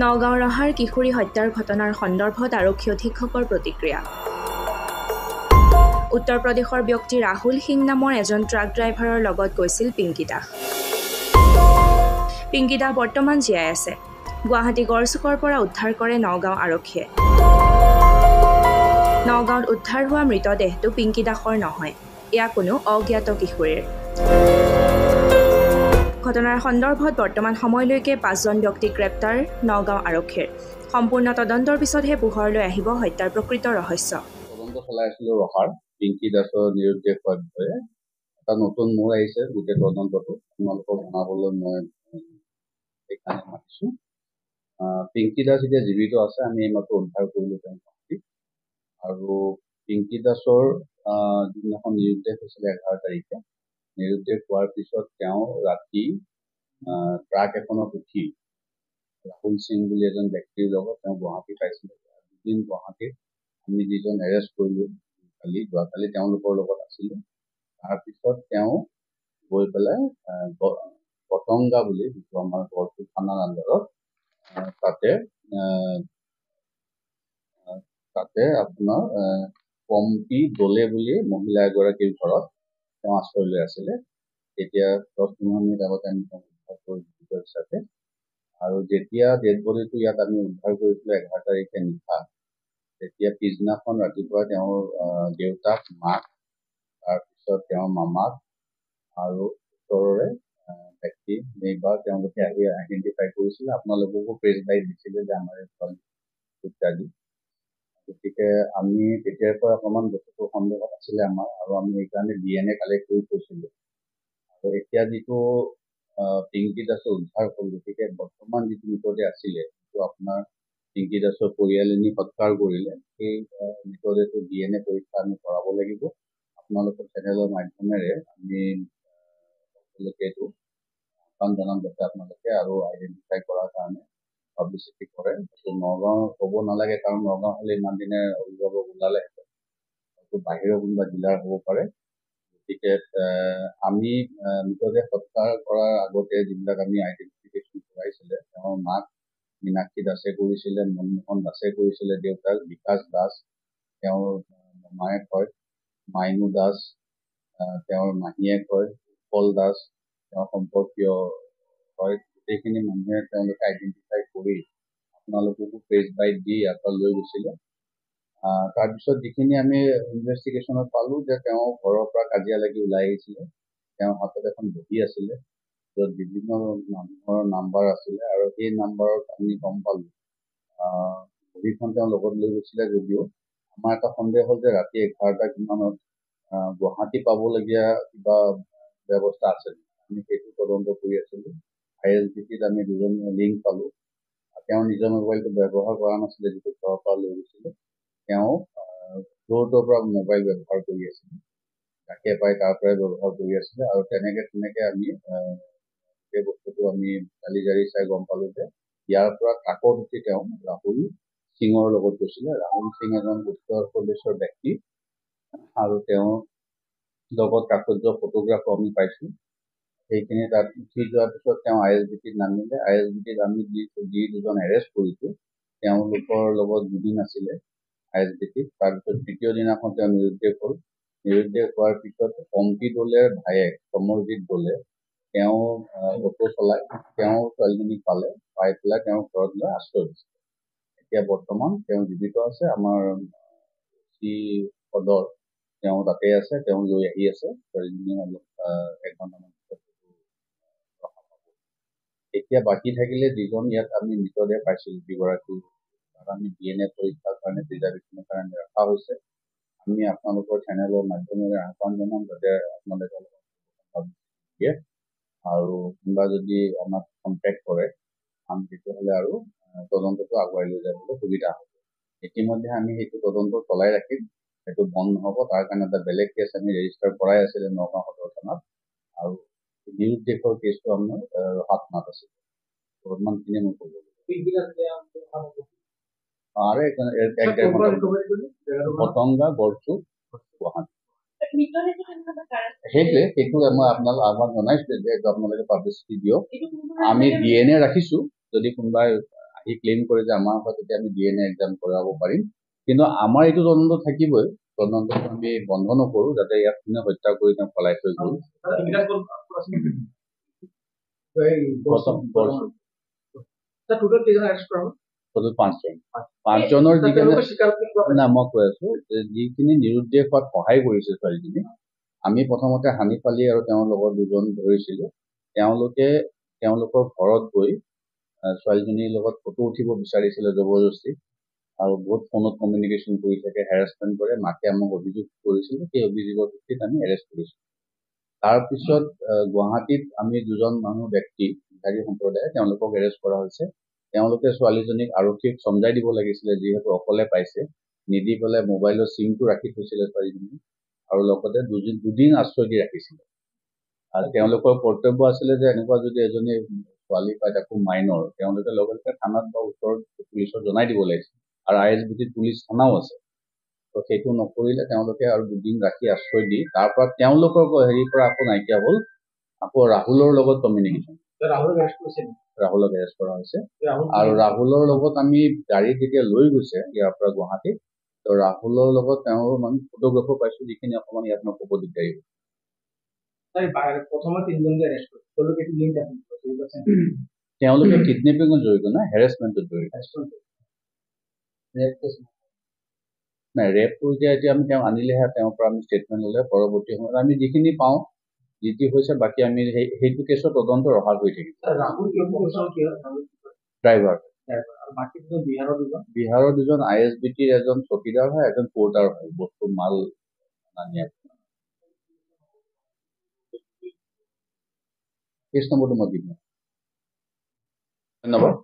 নগাঁও ৰহাৰ কিশোৰী হত্যাৰ ঘটনাৰ সন্দৰ্ভত আৰক্ষী অধীক্ষকৰ প্ৰতিক্ৰিয়া। উত্তৰ প্ৰদেশৰ ব্যক্তি ৰাহুল সিং নামৰ এজন ট্ৰাক ড্ৰাইভাৰৰ লগত গৈছিল পিংকি দাস। পিংকি দাস বৰ্তমান জীয়াই আছে। গুৱাহাটী গড়চুকৰ পৰা উদ্ধাৰ কৰে নগাঁও আৰক্ষীয়ে। নগাঁৱত উদ্ধাৰ হোৱা মৃতদেহটো পিংকি দাসৰ নহয়, এয়া কোনো অজ্ঞাত কিশোৰীৰ। ঘটনাৰ সন্দৰ্ভত বৰ্তমান সময়লৈকে 5জন ব্যক্তিক গ্ৰেপ্তাৰ নগাঁও আৰক্ষীৰ। সম্পূৰ্ণ তদন্তৰ পিছতহে পোহৰলৈ আহিব হত্যাৰ প্ৰকৃত ৰহস্য। তদন্ত চলাই আছিলো ৰহাৰ পিংকি দাসৰ নিৰুদ্দেশ হোৱাৰ বিষয়ে এটা নতুন মূৰ আহিছে গোটেই তদন্তটো আপোনালোকক জনাবলৈ মই এইকাৰণে মাতিছো। পিংকি দাস এতিয়া জীৱিত আছে, আমি এইমাত্ৰ উদ্ধাৰ কৰিলো তেওঁ আৰু পিংকি দাসৰ যিদিনাখন নিৰুদ্দেশ হৈছিলে 11 তাৰিখে নিৰুদ্দেশ হোৱাৰ পিছত তেওঁ ৰাতি ট্ৰাক এখনত উঠি ৰাহুল সিং বুলি এজন ব্যক্তিৰ লগত তেওঁ গুৱাহাটী পাইছিলে। দুদিন গুৱাহাটীত আমি যিজন এৰেষ্ট কৰিলো যোৱাকালি তেওঁলোকৰ লগত আছিলো। তাৰপিছত তেওঁ গৈ পেলাই পতংগা বুলি যিটো আমাৰ গড়চুক থানাৰ আণ্ডাৰত তাতে আপোনাৰ পম্পী দলে বুলি মহিলা এগৰাকীৰ ঘৰত তেওঁ আশ্ৰয় লৈ আছিলে। তেতিয়া 10-15 মিনিট আগতে আমি উদ্ধাৰ কৰিছো হিচাপে আৰু যেতিয়া ডেড বডিটো ইয়াত আমি উদ্ধাৰ কৰিছিলো 11 তাৰিখে নিশা, তেতিয়া পিছদিনাখন ৰাতিপুৱা তেওঁৰ দেউতাক, মাক, তাৰপিছত তেওঁৰ মামাক আৰু ওচৰৰে ব্যক্তি নেইবাৰ তেওঁলোকে আহি আইডেণ্টিফাই কৰিছিলে। আপোনালোককো প্ৰেছ বাইট দিছিলে যে আমাৰ ইত্যাদি। গতিকে আমি তেতিয়াৰ পৰা অকণমান বস্তুটো সন্দেহত আছিলে আমাৰ আৰু আমি সেইকাৰণে DNA কালেক্ট কৰি থৈছিলো। আৰু এতিয়া যিটো পিংকি দাসৰ উদ্ধাৰ হ'ল, গতিকে বৰ্তমান যিটো মৃতদেহ আছিলে যিটো আপোনাৰ পিংকি দাসৰ পৰিয়ালে নি সৎকাৰ কৰিলে, সেই মৃতদেহটো DNA পৰীক্ষা আমি কৰাব লাগিব। আপোনালোকৰ চেনেলৰ মাধ্যমেৰে আমি এইটো আহ্বান জনাম যাতে আপোনালোকে আৰু আইডেণ্টিফাই কৰাৰ কাৰণে পাব্লিচিটি কৰে। নগাঁও ক'ব নালাগে, কাৰণ নগাঁও হ'লে ইমান দিনে অভিভাৱক ওলালে বাহিৰৰ কোনোবা জিলাৰ হ'ব পাৰে। গতিকে আমি মৃতদেহ সৎকাৰ কৰাৰ আগতে যিবিলাক আমি আইডেণ্টিফিকেশ্যন কৰাইছিলে, তেওঁৰ মাক মীনাক্ষী দাসে কৰিছিলে, মনমোহন দাসে কৰিছিলে, দেউতাক বিকাশ দাস, তেওঁৰ মায়েক হয় মাইনু দাস, তেওঁৰ মাহীয়েক হয় উৎপল দাস, তেওঁৰ সম্পৰ্কীয় হয়। গোটেইখিনি মানুহে তেওঁলোকে আইডেণ্টিফাই কৰি আপোনালোককো প্ৰেছ বাইট দি ইয়াৰ পৰা লৈ গৈছিলে। তাৰপিছত যিখিনি আমি ইনভেষ্টিগেশ্যনত পালো যে তেওঁ ঘৰৰ পৰা কাজিয়া লাগি ওলাই আহিছিলে। তেওঁৰ হাতত এখন বহী আছিলে য'ত বিভিন্ন মানুহৰ নাম্বাৰ আছিলে আৰু সেই নাম্বাৰত আমি গম পালো বহীখন তেওঁ লগত লৈ গৈছিলে। যদিও আমাৰ এটা সন্দেহ হ'ল যে ৰাতি 11টা কিমানত গুৱাহাটী পাবলগীয়া কিবা ব্যৱস্থা আছে। আমি সেইটো তদন্ত কৰি আছিলো। ISBTত আমি 2জন লিংক পালো। তেওঁ নিজৰ মোবাইলটো ব্যৱহাৰ কৰা নাছিলে, যিটো ঘৰৰ পৰা লৈ গৈছিলে। তেওঁ য'ৰ পৰা মোবাইল ব্যৱহাৰ কৰি আছিলে, যাকে পাই তাৰ পৰাই ব্যৱহাৰ কৰি আছিলে আৰু তেনেকে আমি সেই বস্তুটো আমি গালি জাৰি চাই গম পালো যে ইয়াৰ পৰা ট্ৰাকত উঠি তেওঁ ৰাহুল সিঙৰ লগত গৈছিলে। ৰাহুল সিং এজন উত্তৰ প্ৰদেশৰ ব্যক্তি আৰু তেওঁৰ লগত কাকত ফটোগ্ৰাফো আমি পাইছো। সেইখিনি তাত উঠি যোৱাৰ পিছত তেওঁ ISBTত নামিলে। ISBTত আমি যি 2জন এৰেষ্ট কৰিছো তেওঁলোকৰ লগত 2 দিন আছিলে ISBTত। তাৰপিছত তৃতীয় দিনাখন তেওঁ নিৰুদ্দেশ হ'ল। নিৰুদ্দেশ হোৱাৰ পিছত পম্পী দলেৰ ভায়েক সমৰজিৎ দলে তেওঁ অটো চলাই তেওঁ ছোৱালীজনীক পাই পেলাই তেওঁৰ ঘৰত লৈ আশ্ৰয় দিছে। এতিয়া বৰ্তমান তেওঁ জীৱিত আছে। আমাৰ সদৰ তেওঁ তাতে আছে, তেওঁ লৈ আহি আছে ছোৱালীজনী অলপ 1 ঘণ্টামান পিছত। এতিয়া বাকী থাকিলে যিজন ইয়াত আমি মৃতদেহ পাইছিলো, যিগৰাকী আমি DNA পৰীক্ষাৰ কাৰণে প্ৰিজাৰ্ভেশ্যনৰ কাৰণে ৰখা হৈছে। আমি আপোনালোকৰ চেনেলৰ মাধ্যমেৰে আহ্বান জনাম যাতে আপোনালোকে দিয়ে আৰু কোনোবা যদি আমাক কণ্টেক্ট কৰে আমি তেতিয়াহ'লে আৰু তদন্তটো আগুৱাই লৈ যাবলৈ সুবিধা হ'ব। ইতিমধ্যে আমি সেইটো তদন্ত চলাই ৰাখিম, সেইটো বন্ধ নহ'ব। তাৰ কাৰণে এটা বেলেগ কেছ আমি ৰেজিষ্টাৰ কৰাই আছিলে নগাঁও সদৰ থানাত আৰু নিৰুদ্দেশৰ কেছটো আমাৰ ৰহা থানাত আছে। বৰ্তমানখিনি মই ক'ব পতংগা গড়চুক গুৱাহাটী। সেইটো মই আপোনালোক আহ্বান জনাইছো যে আপোনালোকে পাব্লিচিটি দিয়ক। আমি DNA ৰাখিছো, যদি কোনোবাই আহি ক্লেইম কৰে যে আমাৰ পৰা তেতিয়া আমি DNA এক্সাম কৰাব পাৰিম, কিন্তু আমাৰ এইটো তদন্ত থাকিবই। তদন্তটো আমি বন্ধ নকৰো যাতে ইয়াত কোনে হত্যা কৰি তেওঁ পলাই থৈ গ'ল। পাঁচজনৰ না মই কৈ আছো যিখিনি নিৰুদ্দেশ হোৱাত সহায় কৰিছে ছোৱালীজনী, আমি প্ৰথমতে হানিফ আলী আৰু তেওঁৰ লগত দুজন ধৰিছিলো। তেওঁলোকৰ ঘৰত গৈ ছোৱালীজনীৰ লগত ফটো উঠিব বিচাৰিছিলে জবৰদস্তি, আৰু বহুত ফোনত কমিউনিকেশ্যন কৰি থাকে, হেৰাছমেণ্ট কৰে, মাকে আমাক অভিযোগ কৰিছিল। সেই অভিযোগৰ ভিত্তিত আমি এৰেষ্ট কৰিছোঁ। তাৰপিছত গুৱাহাটীত আমি দুজন ব্যক্তি বিহাৰী সম্প্ৰদায়ে তেওঁলোকক এৰেষ্ট কৰা হৈছে। তেওঁলোকে ছোৱালীজনীক আৰক্ষীক চমজাই দিব লাগিছিলে, যিহেতু অকলে পাইছে, নিদি পেলাই মোবাইলৰ চিমটো ৰাখি থৈছিলে ছোৱালীজনী, আৰু লগতে দুদিন আশ্ৰয় দি ৰাখিছিলে। আৰু তেওঁলোকৰ কৰ্তব্য আছিলে যে এনেকুৱা যদি এজনী ছোৱালী পায়, তাকো মাইনৰ, তেওঁলোকে লগে লগে থানাত বা ওচৰত পুলিচক জনাই দিব লাগিছিল। আৰু ISBT পুলিচ থানাও আছে। তো সেইটো নকৰিলে তেওঁলোকে আৰু দুদিন ৰাখি আশ্ৰয় দি তাৰ পৰা তেওঁলোকৰ হেৰিৰ পৰা আকৌ নাইকিয়া হ'ল। আকৌ ৰাহুলৰ লগত কমিউনিকেশ্যন, ৰাহুলক এৰেষ্ট কৰা হৈছে। আৰু ৰাহুলৰ লগত আমি গাড়ীত যেতিয়া লৈ গৈছে ইয়াৰ পৰা গুৱাহাটীত, তো ৰাহুলৰ লগত তেওঁৰ মানে ফটোগ্ৰাফাৰ পাইছো, যিখিনি অকণমান ইয়াত নক'ব দিগদাৰী। তেওঁলোকে কিডনেপিঙত জড়িত নাই, হেৰেছমেণ্টত জড়িত। নাই, ৰেপটো এতিয়া আমি তেওঁ আনিলেহে, তেওঁৰ পৰা আমি ষ্টেটমেণ্ট ল'লে পৰৱৰ্তী সময়ত আমি যিখিনি পাওঁ, যি যি হৈছে বাকী আমি সেইটো কেছৰ তদন্ত ৰখাৰ হৈ থাকিব। ড্ৰাইভাৰ। বিহাৰৰ দুজন ISBTৰ এজন চকীদাৰ হয়, এজন পৰ্টাৰ হয়, বস্তু মাল নিয়া। কেছ নম্বৰটো মই দিম। ধন্যবাদ।